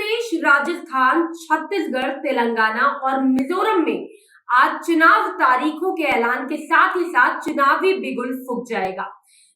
प्रदेश, राजस्थान, छत्तीसगढ़, तेलंगाना और मिजोरम में आज चुनाव तारीखों के ऐलान के साथ ही साथ चुनावी बिगुल फूंक जाएगा।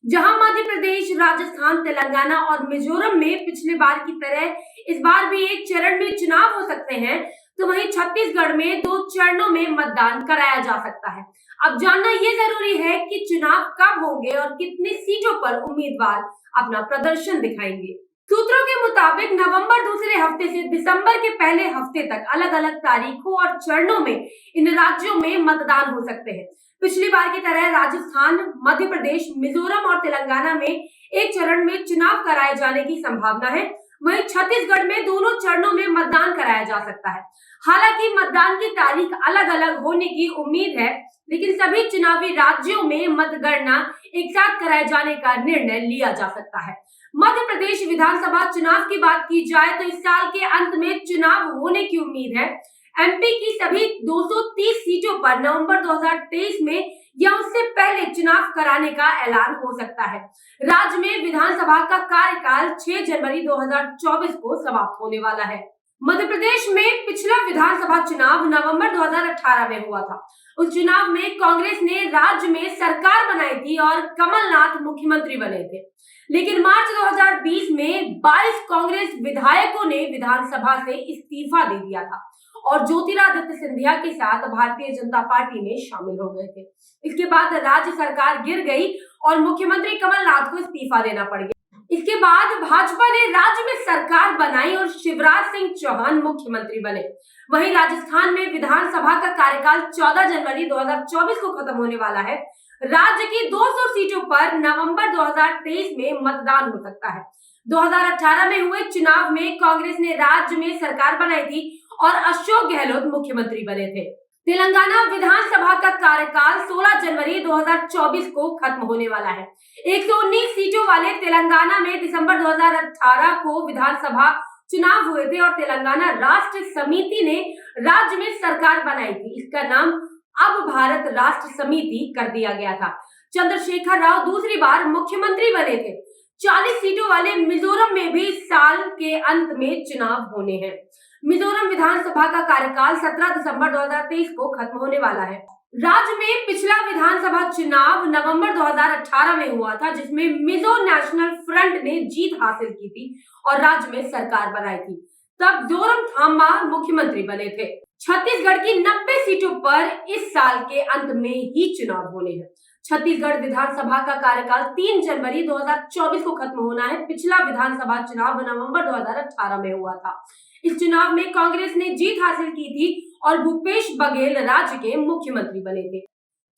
जहां मध्य प्रदेश, राजस्थान, तेलंगाना और मिजोरम में पिछले बार की तरह इस बार भी एक चरण में चुनाव हो सकते हैं, तो वहीं छत्तीसगढ़ में 2 चरणों में मतदान कराया जा सकता है। अब जानना ये जरूरी है कि चुनाव कब होंगे और कितनी सीटों पर उम्मीदवार अपना प्रदर्शन दिखाएंगे। सूत्रों के मुताबिक नवंबर दूसरे हफ्ते से दिसंबर के पहले हफ्ते तक अलग अलग तारीखों और चरणों में इन राज्यों में मतदान हो सकते हैं। पिछली बार की तरह राजस्थान, मध्य प्रदेश, मिजोरम और तेलंगाना में एक चरण में चुनाव कराए जाने की संभावना है। वहीं छत्तीसगढ़ में दोनों चरणों में मतदान कराया जा सकता है। हालांकि मतदान की तारीख अलग अलग होने की उम्मीद है, लेकिन सभी चुनावी राज्यों में मतगणना एक साथ कराए जाने का निर्णय लिया जा सकता है। मध्य प्रदेश विधानसभा चुनाव की बात की जाए तो इस साल के अंत में चुनाव होने की उम्मीद है। एमपी की सभी 230 सीटों पर नवंबर 2023 में या उससे पहले चुनाव कराने का ऐलान हो सकता है। राज्य में विधानसभा का कार्यकाल 6 जनवरी 2024 को समाप्त होने वाला है। मध्य प्रदेश में पिछला विधानसभा चुनाव नवंबर 2018 में हुआ था। उस चुनाव में कांग्रेस ने राज्य में सरकार बनाई थी और कमलनाथ मुख्यमंत्री बने थे। लेकिन मार्च 2020 में 22 कांग्रेस विधायकों ने विधानसभा से इस्तीफा दे दिया था और ज्योतिरादित्य सिंधिया के साथ भारतीय जनता पार्टी में शामिल हो गए थे। इसके बाद राज्य सरकार गिर गई और मुख्यमंत्री कमलनाथ को इस्तीफा देना पड़ गया। इसके बाद भाजपा ने राज्य में सरकार बनाई और शिवराज सिंह चौहान मुख्यमंत्री बने। वहीं राजस्थान में विधानसभा का कार्यकाल 14 जनवरी 2024 को खत्म होने वाला है। राज्य की 200 सीटों पर नवंबर 2023 में मतदान हो सकता है। 2018 में हुए चुनाव में कांग्रेस ने राज्य में सरकार बनाई थी और अशोक गहलोत मुख्यमंत्री बने थे। तेलंगाना विधानसभा का कार्यकाल 16 जनवरी 2024 को खत्म होने वाला है। 119 सीटों वाले तेलंगाना में दिसंबर 2018 को विधानसभा चुनाव हुए थे और तेलंगाना राष्ट्र समिति ने राज्य में सरकार बनाई थी। इसका नाम अब भारत राष्ट्र समिति कर दिया गया था। चंद्रशेखर राव दूसरी बार मुख्यमंत्री बने थे। 40 सीटों वाले मिजोरम में भी साल के अंत में चुनाव होने हैं। मिजोरम विधानसभा का कार्यकाल 17 दिसंबर 2023 को खत्म होने वाला है। राज्य में पिछला विधानसभा चुनाव नवंबर 2018 में हुआ था, जिसमें मिजो नेशनल फ्रंट ने जीत हासिल की थी और राज्य में सरकार बनाई थी। तब जोरमथंगा मुख्यमंत्री बने थे। छत्तीसगढ़ की 90 सीटों पर इस साल के अंत में ही चुनाव होने हैं। छत्तीसगढ़ विधानसभा का कार्यकाल 3 जनवरी 2024 को खत्म होना है। पिछला विधानसभा चुनाव नवंबर 2018 में हुआ था। इस चुनाव में कांग्रेस ने जीत हासिल की थी और भूपेश बघेल राज्य के मुख्यमंत्री बने थे।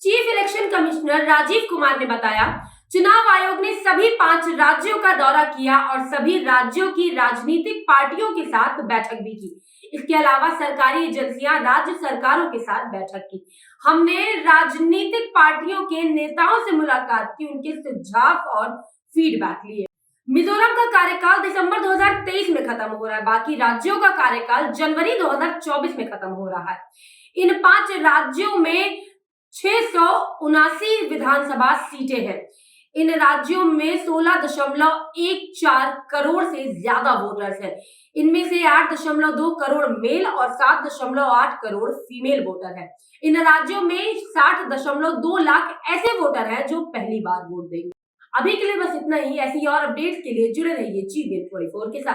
Chief election commissioner Rajiv Kumar ने बताया, चुनाव आयोग ने सभी 5 राज्यों का दौरा किया और सभी राज्यों की राजनीतिक पार्टियों के साथ बैठक भी की। इसके अलावा सरकारी एजेंसियां राज्य सरकारों के साथ बैठक की। हमने राजनीतिक पार्टियों के नेताओं से मुलाकात की, उनके सुझाव और फीडबैक लिए। मिजोरम का कार्यकाल दिसंबर 2023 में खत्म हो रहा है। बाकी राज्यों का कार्यकाल जनवरी 2024 में खत्म हो रहा है। इन 5 राज्यों में 679 विधानसभा सीटें हैं। इन राज्यों में 16.14 करोड़ से ज्यादा वोटर्स हैं। इनमें से 8.2 करोड़ मेल और 7.8 करोड़ फीमेल वोटर हैं। इन राज्यों में 60.2 लाख ऐसे वोटर हैं जो पहली बार वोट देंगे। अभी के लिए बस इतना ही। ऐसी और अपडेट्स के लिए जुड़े रहिए GVN 24 के साथ।